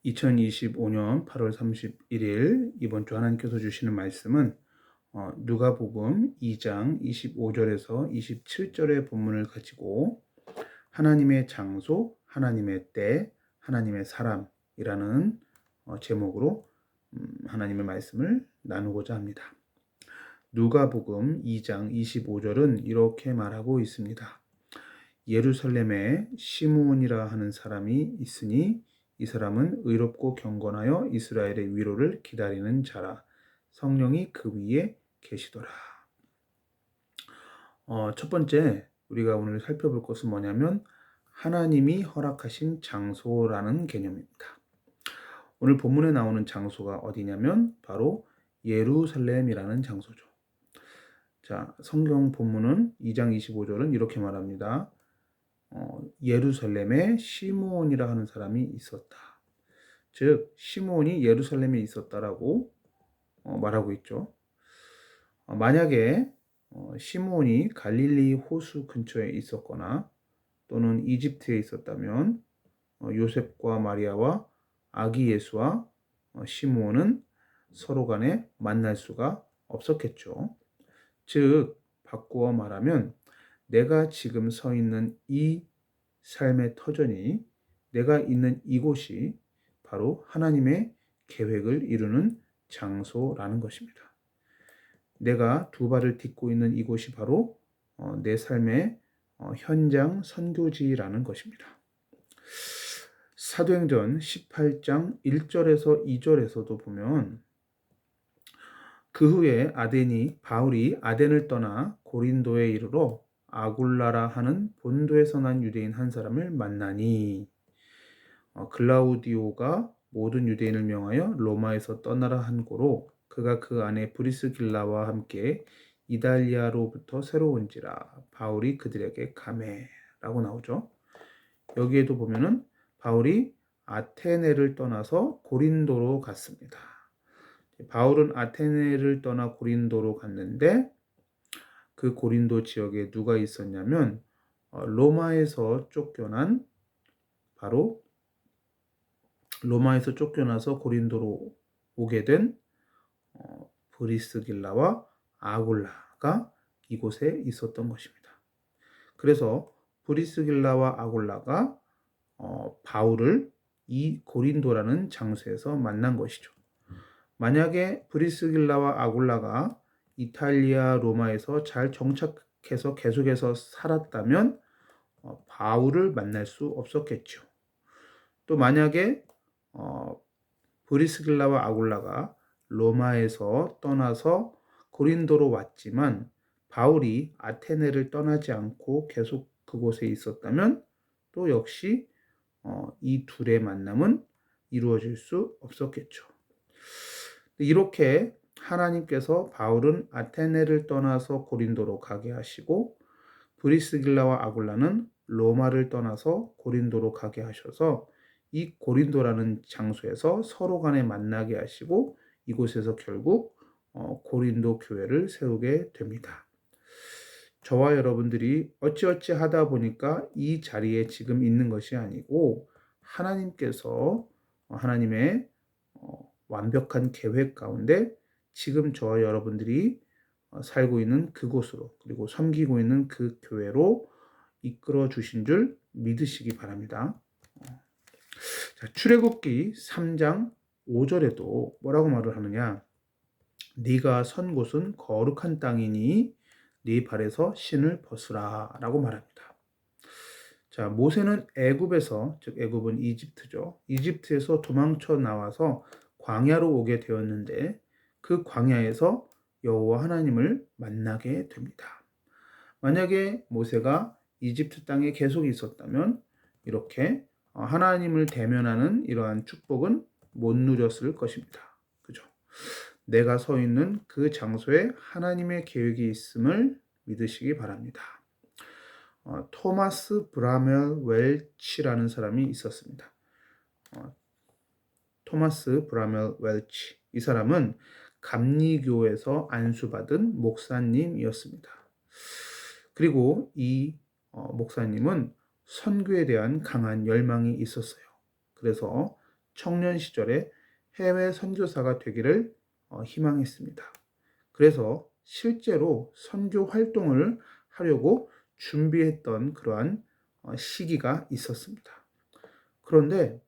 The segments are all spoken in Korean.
2025년 8월 31일 이번 주 하나님께서 주시는 말씀은 누가복음 2장 25절에서 27절의 본문을 가지고 하나님의 장소, 하나님의 때, 하나님의 사람이라는 제목으로 하나님의 말씀을 나누고자 합니다. 누가복음 2장 25절은 이렇게 말하고 있습니다. 예루살렘에 시므온이라 하는 사람이 있으니 이 사람은 의롭고 경건하여 이스라엘의 위로를 기다리는 자라. 성령이 그 위에 계시더라. 첫 번째 우리가 오늘 살펴볼 것은 뭐냐면 하나님이 허락하신 장소라는 개념입니다. 오늘 본문에 나오는 장소가 어디냐면 바로 예루살렘이라는 장소죠. 자, 성경 본문은 2장 25절은 이렇게 말합니다. 예루살렘에 시므온이라 하는 사람이 있었다. 즉 시므온이 예루살렘에 있었다라고 말하고 있죠. 만약에 시므온이 갈릴리 호수 근처에 있었거나 또는 이집트에 있었다면 요셉과 마리아와 아기 예수와 시므온은 서로 간에 만날 수가 없었겠죠. 즉 바꾸어 말하면 내가 지금 서 있는 이 삶의 터전이, 내가 있는 이곳이 바로 하나님의 계획을 이루는 장소라는 것입니다. 내가 두 발을 딛고 있는 이곳이 바로 내 삶의 현장 선교지라는 것입니다. 사도행전 18장 1절에서 2절에서도 보면 그 후에 바울이 아덴을 떠나 고린도에 이르러 아굴라라 하는 본도에서 난 유대인 한 사람을 만나니 글라우디오가 모든 유대인을 명하여 로마에서 떠나라 한 고로 그가 그 안에 브리스길라와 함께 이달리아로부터 새로 온지라. 바울이 그들에게 가매라고 나오죠. 여기에도 보면은 바울이 아테네를 떠나서 고린도로 갔습니다. 바울은 아테네를 떠나 고린도로 갔는데 그 고린도 지역에 누가 있었냐면 로마에서 쫓겨나서 고린도로 오게 된 브리스길라와 아굴라가 이곳에 있었던 것입니다. 그래서 브리스길라와 아굴라가 바울을 이 고린도라는 장소에서 만난 것이죠. 만약에 브리스길라와 아굴라가 이탈리아 로마에서 잘 정착해서 계속해서 살았다면 바울을 만날 수 없었겠죠. 또 만약에 브리스길라와 아굴라가 로마에서 떠나서 고린도로 왔지만 바울이 아테네를 떠나지 않고 계속 그곳에 있었다면 또 역시 이 둘의 만남은 이루어질 수 없었겠죠. 이렇게 하나님께서 바울은 아테네를 떠나서 고린도로 가게 하시고 브리스길라와 아굴라는 로마를 떠나서 고린도로 가게 하셔서 이 고린도라는 장소에서 서로 간에 만나게 하시고 이곳에서 결국 고린도 교회를 세우게 됩니다. 저와 여러분들이 어찌어찌 하다 보니까 이 자리에 지금 있는 것이 아니고 하나님께서 하나님의 완벽한 계획 가운데 지금 저와 여러분들이 살고 있는 그곳으로 그리고 섬기고 있는 그 교회로 이끌어 주신 줄 믿으시기 바랍니다. 자, 출애굽기 3장 5절에도 뭐라고 말을 하느냐? 네가 선 곳은 거룩한 땅이니 네 발에서 신을 벗으라 라고 말합니다. 자, 모세는 애굽에서, 즉 애굽은 이집트죠. 이집트에서 도망쳐 나와서 광야로 오게 되었는데 그 광야에서 여호와 하나님을 만나게 됩니다. 만약에 모세가 이집트 땅에 계속 있었다면 이렇게 하나님을 대면하는 이러한 축복은 못 누렸을 것입니다. 그죠? 내가 서 있는 그 장소에 하나님의 계획이 있음을 믿으시기 바랍니다. 토마스 브라멜 웰치라는 사람이 있었습니다. 토마스 브라멜 웰치. 이 사람은 감리교에서 안수받은 목사님이었습니다. 그리고 이 목사님은 선교에 대한 강한 열망이 있었어요. 그래서 청년 시절에 해외 선교사가 되기를 희망했습니다. 그래서 실제로 선교 활동을 하려고 준비했던 그러한 시기가 있었습니다. 그런데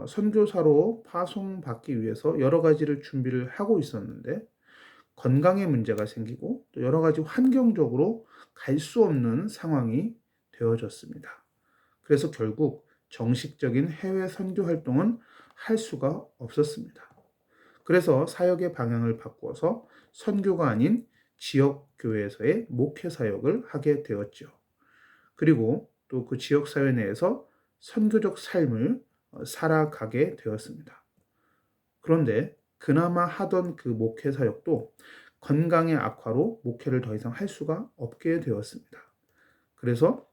선교사로 파송받기 위해서 여러 가지를 준비를 하고 있었는데 건강에 문제가 생기고 또 여러 가지 환경적으로 갈 수 없는 상황이 되어졌습니다. 그래서 결국 정식적인 해외 선교 활동은 할 수가 없었습니다. 그래서 사역의 방향을 바꾸어서 선교가 아닌 지역 교회에서의 목회 사역을 하게 되었죠. 그리고 또 그 지역 사회 내에서 선교적 삶을 살아가게 되었습니다. 그런데 그나마 하던 그 목회 사역도 건강의 악화로 목회를 더 이상 할 수가 없게 되었습니다. 그래서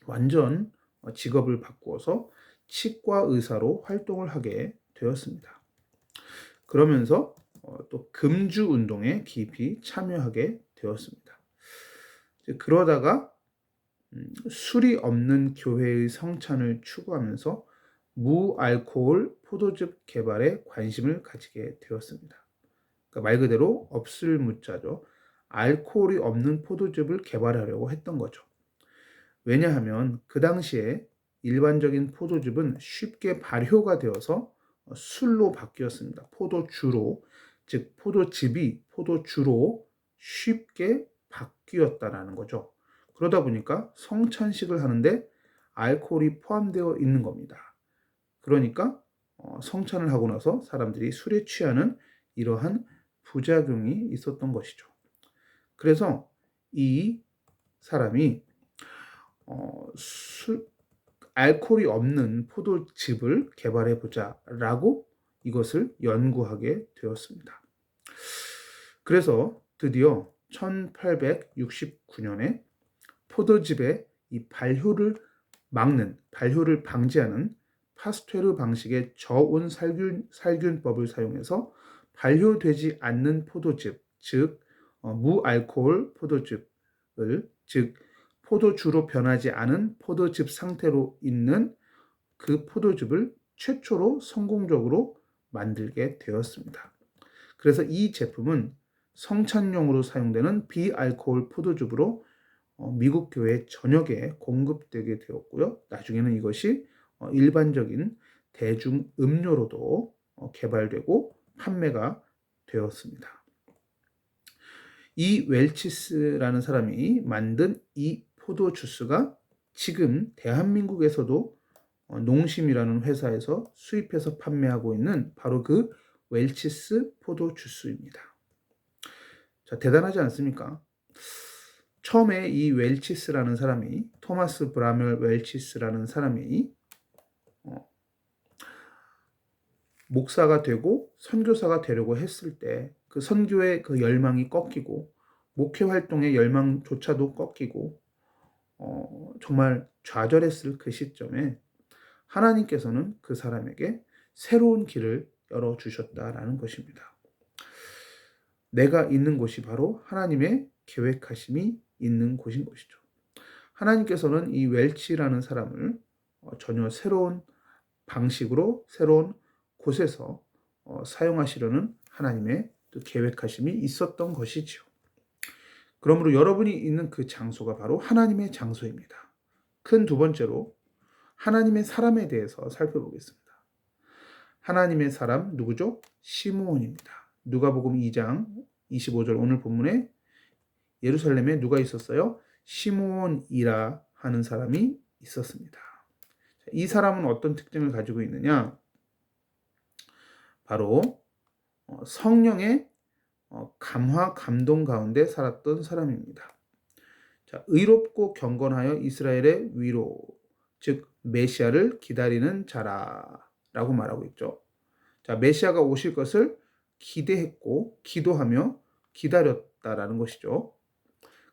완전 직업을 바꾸어서 치과 의사로 활동을 하게 되었습니다. 그러면서 또 금주 운동에 깊이 참여하게 되었습니다. 그러다가 술이 없는 교회의 성찬을 추구하면서 무알코올 포도즙 개발에 관심을 가지게 되었습니다. 그러니까 말 그대로 없을 무자죠. 알코올이 없는 포도즙을 개발하려고 했던 거죠. 왜냐하면 그 당시에 일반적인 포도즙은 쉽게 발효가 되어서 술로 바뀌었습니다. 포도주로, 즉 포도즙이 포도주로 쉽게 바뀌었다라는 거죠. 그러다 보니까 성찬식을 하는데 알코올이 포함되어 있는 겁니다. 그러니까 성찬을 하고 나서 사람들이 술에 취하는 이러한 부작용이 있었던 것이죠. 그래서 이 사람이 알코올이 없는 포도즙을 개발해 보자라고 이것을 연구하게 되었습니다. 그래서 드디어 1869년에 포도즙의 이 발효를 방지하는 파스테르 방식의 저온 살균법을 사용해서 발효되지 않는 포도즙, 즉 무알코올 포도즙을, 즉 포도주로 변하지 않은 포도즙 상태로 있는 그 포도즙을 최초로 성공적으로 만들게 되었습니다. 그래서 이 제품은 성찬용으로 사용되는 비알코올 포도즙으로 미국 교회 전역에 공급되게 되었고요. 나중에는 이것이 일반적인 대중 음료로도 개발되고 판매가 되었습니다. 이 웰치스라는 사람이 만든 이 포도 주스가 지금 대한민국에서도 농심이라는 회사에서 수입해서 판매하고 있는 바로 그 웰치스 포도 주스입니다. 자, 대단하지 않습니까? 처음에 이 웰치스라는 사람이, 토마스 브라멜 웰치스라는 사람이 목사가 되고 선교사가 되려고 했을 때 그 선교의 그 열망이 꺾이고 목회 활동의 열망조차도 꺾이고 정말 좌절했을 그 시점에 하나님께서는 그 사람에게 새로운 길을 열어주셨다라는 것입니다. 내가 있는 곳이 바로 하나님의 계획하심이 있는 곳인 것이죠. 하나님께서는 이 웰치라는 사람을 전혀 새로운 방식으로 새로운 곳에서 사용하시려는 하나님의 또 계획하심이 있었던 것이지요. 그러므로 여러분이 있는 그 장소가 바로 하나님의 장소입니다. 큰 두 번째로 하나님의 사람에 대해서 살펴보겠습니다. 하나님의 사람 누구죠? 시므온입니다. 누가복음 2장 25절 오늘 본문에 예루살렘에 누가 있었어요? 시므온이라 하는 사람이 있었습니다. 이 사람은 어떤 특징을 가지고 있느냐? 바로 성령의 감화 감동 가운데 살았던 사람입니다. 자, 의롭고 경건하여 이스라엘의 위로, 즉 메시아를 기다리는 자라라고 말하고 있죠. 자, 메시아가 오실 것을 기대했고 기도하며 기다렸다라는 것이죠.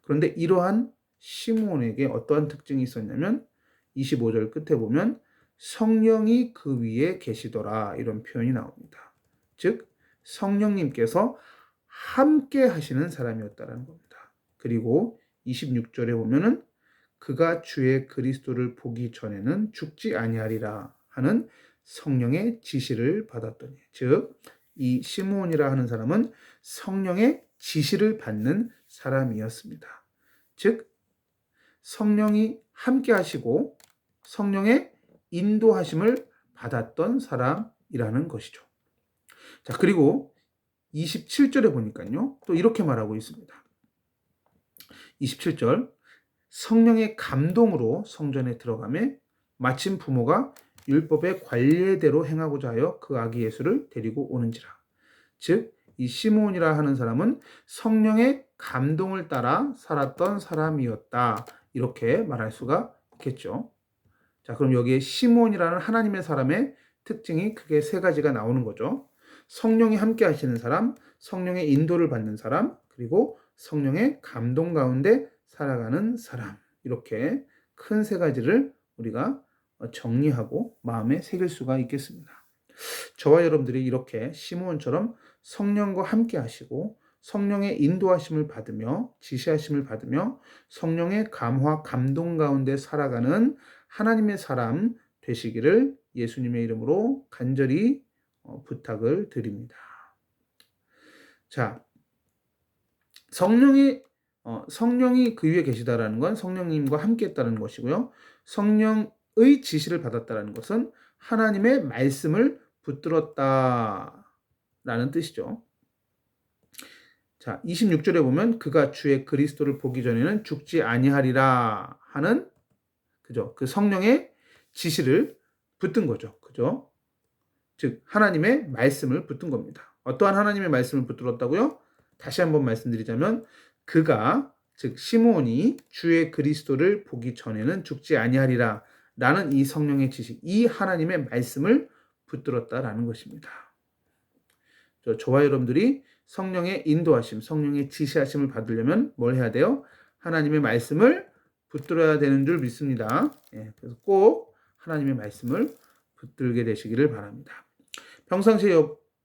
그런데 이러한 시므온에게 어떠한 특징이 있었냐면 25절 끝에 보면 성령이 그 위에 계시더라 이런 표현이 나옵니다. 즉 성령님께서 함께 하시는 사람이었다는 겁니다. 그리고 26절에 보면은 그가 주의 그리스도를 보기 전에는 죽지 아니하리라 하는 성령의 지시를 받았더니. 즉, 이 시므온이라 하는 사람은 성령의 지시를 받는 사람이었습니다. 즉, 성령이 함께 하시고 성령의 인도하심을 받았던 사람이라는 것이죠. 자, 그리고 27절에 보니까요, 또 이렇게 말하고 있습니다. 27절, 성령의 감동으로 성전에 들어가매 마침 부모가 율법의 관례대로 행하고자 하여 그 아기 예수를 데리고 오는지라. 즉, 이 시므온이라 하는 사람은 성령의 감동을 따라 살았던 사람이었다. 이렇게 말할 수가 있겠죠. 자, 그럼 여기에 시므온이라는 하나님의 사람의 특징이 크게 세 가지가 나오는 거죠. 성령이 함께 하시는 사람, 성령의 인도를 받는 사람, 그리고 성령의 감동 가운데 살아가는 사람. 이렇게 큰 세 가지를 우리가 정리하고 마음에 새길 수가 있겠습니다. 저와 여러분들이 이렇게 시므온처럼 성령과 함께 하시고 성령의 인도하심을 받으며 지시하심을 받으며 성령의 감화 감동 가운데 살아가는 하나님의 사람 되시기를 예수님의 이름으로 간절히 부탁을 드립니다. 자, 성령이 그 위에 계시다라는 건 성령님과 함께 했다는 것이고요. 성령의 지시를 받았다는 것은 하나님의 말씀을 붙들었다라는 뜻이죠. 자, 26절에 보면 그가 주의 그리스도를 보기 전에는 죽지 아니하리라 하는 그죠? 그 성령의 지시를 붙든 거죠. 그죠? 즉 하나님의 말씀을 붙든 겁니다. 어떠한 하나님의 말씀을 붙들었다고요? 다시 한번 말씀드리자면 그가 즉 시므온이 주의 그리스도를 보기 전에는 죽지 아니하리라 라는 이 성령의 지시, 이 하나님의 말씀을 붙들었다라는 것입니다. 저와 여러분들이 성령의 인도하심, 성령의 지시하심을 받으려면 뭘 해야 돼요? 하나님의 말씀을 붙들어야 되는 줄 믿습니다. 그래서 꼭 하나님의 말씀을 붙들게 되시기를 바랍니다. 평상시에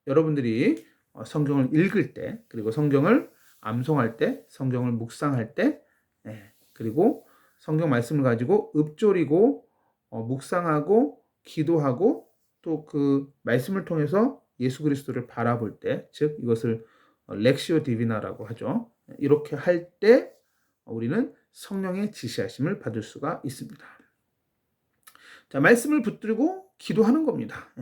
여러분들이 성경을 읽을 때, 그리고 성경을 암송할 때, 성경을 묵상할 때, 그리고 성경 말씀을 가지고 읊조리고 묵상하고 기도하고 또 그 말씀을 통해서 예수 그리스도를 바라볼 때, 즉 이것을 렉시오 디비나라고 하죠. 이렇게 할 때 우리는 성령의 지시하심을 받을 수가 있습니다. 자, 말씀을 붙들고 기도하는 겁니다.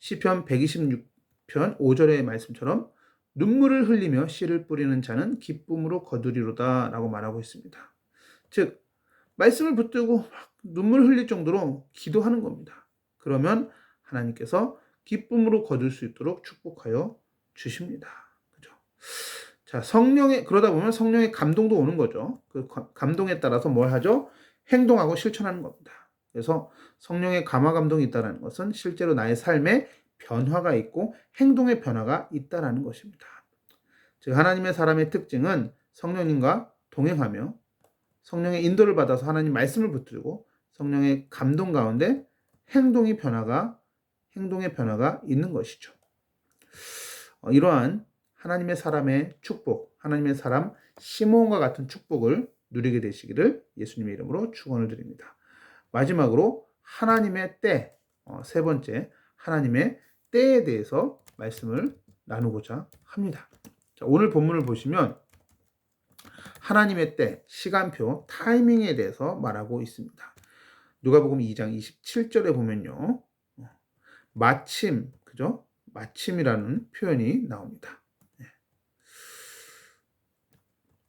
시편 126편 5절의 말씀처럼 눈물을 흘리며 씨를 뿌리는 자는 기쁨으로 거두리로다 라고 말하고 있습니다. 즉 말씀을 붙들고 눈물 흘릴 정도로 기도하는 겁니다. 그러면 하나님께서 기쁨으로 거둘 수 있도록 축복하여 주십니다. 그죠? 자, 그러다 보면 성령의 감동도 오는 거죠. 그 감동에 따라서 뭘 하죠? 행동하고 실천하는 겁니다. 그래서 성령의 감화 감동이 있다는 것은 실제로 나의 삶에 변화가 있고 행동의 변화가 있다는 것입니다. 즉 하나님의 사람의 특징은 성령님과 동행하며 성령의 인도를 받아서 하나님 말씀을 붙들고 성령의 감동 가운데 행동의 변화가 있는 것이죠. 이러한 하나님의 사람의 축복, 하나님의 사람 시므온과 같은 축복을 누리게 되시기를 예수님의 이름으로 축원을 드립니다. 마지막으로 하나님의 때, 세 번째 하나님의 때에 대해서 말씀을 나누고자 합니다. 자, 오늘 본문을 보시면 하나님의 때, 시간표, 타이밍에 대해서 말하고 있습니다. 누가복음 2장 27절에 보면요. 마침, 그죠? 마침이라는 표현이 나옵니다.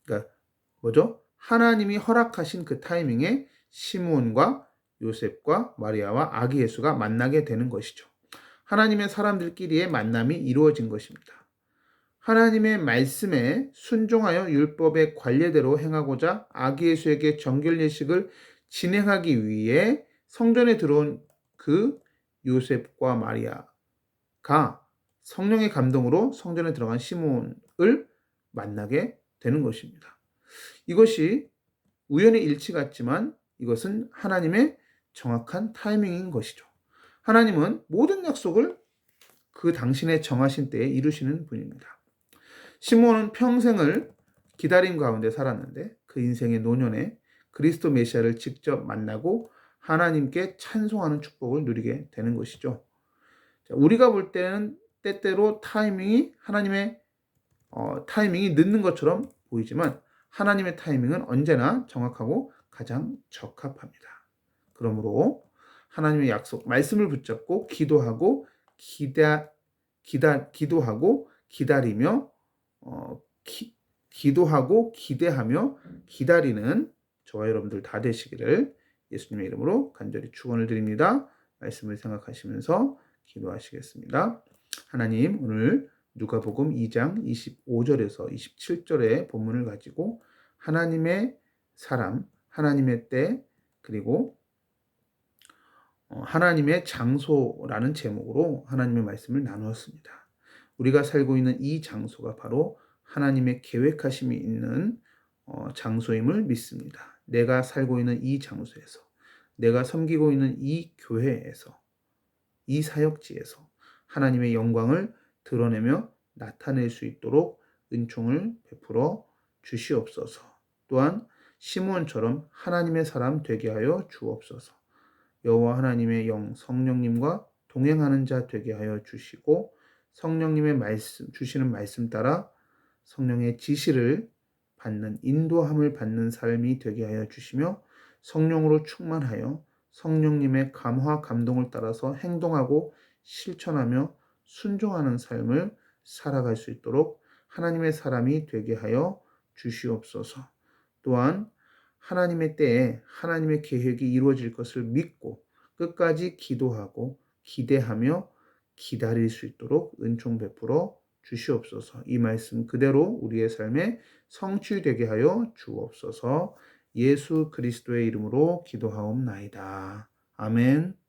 그러니까 뭐죠? 하나님이 허락하신 그 타이밍에 시므온과 요셉과 마리아와 아기 예수가 만나게 되는 것이죠. 하나님의 사람들끼리의 만남이 이루어진 것입니다. 하나님의 말씀에 순종하여 율법의 관례대로 행하고자 아기 예수에게 정결 예식을 진행하기 위해 성전에 들어온 그 요셉과 마리아가 성령의 감동으로 성전에 들어간 시므온을 만나게 되는 것입니다. 이것이 우연의 일치 같지만 이것은 하나님의 정확한 타이밍인 것이죠. 하나님은 모든 약속을 그 당신의 정하신 때에 이루시는 분입니다. 시므온은 평생을 기다림 가운데 살았는데 그 인생의 노년에 그리스도 메시아를 직접 만나고 하나님께 찬송하는 축복을 누리게 되는 것이죠. 우리가 볼 때는 때때로 하나님의 타이밍이 늦는 것처럼 보이지만 하나님의 타이밍은 언제나 정확하고 가장 적합합니다. 그러므로 하나님의 약속, 말씀을 붙잡고 기도하고 기다리며 기도하고 기대하며 기다리는 저와 여러분들 다 되시기를 예수님의 이름으로 간절히 축원을 드립니다. 말씀을 생각하시면서 기도하시겠습니다. 하나님, 오늘 누가복음 2장 25절에서 27절의 본문을 가지고 하나님의 사람, 하나님의 때, 그리고 하나님의 장소라는 제목으로 하나님의 말씀을 나누었습니다. 우리가 살고 있는 이 장소가 바로 하나님의 계획하심이 있는 장소임을 믿습니다. 내가 살고 있는 이 장소에서, 내가 섬기고 있는 이 교회에서, 이 사역지에서 하나님의 영광을 드러내며 나타낼 수 있도록 은총을 베풀어 주시옵소서. 또한 시므온처럼 하나님의 사람 되게 하여 주옵소서. 여호와 하나님의 영 성령님과 동행하는 자 되게 하여 주시고 성령님의 주시는 말씀 따라 성령의 지시를 받는, 인도함을 받는 삶이 되게 하여 주시며 성령으로 충만하여 성령님의 감화 감동을 따라서 행동하고 실천하며 순종하는 삶을 살아갈 수 있도록 하나님의 사람이 되게 하여 주시옵소서. 또한 하나님의 때에 하나님의 계획이 이루어질 것을 믿고 끝까지 기도하고 기대하며 기다릴 수 있도록 은총 베풀어 주시옵소서. 이 말씀 그대로 우리의 삶에 성취되게 하여 주옵소서. 예수 그리스도의 이름으로 기도하옵나이다. 아멘.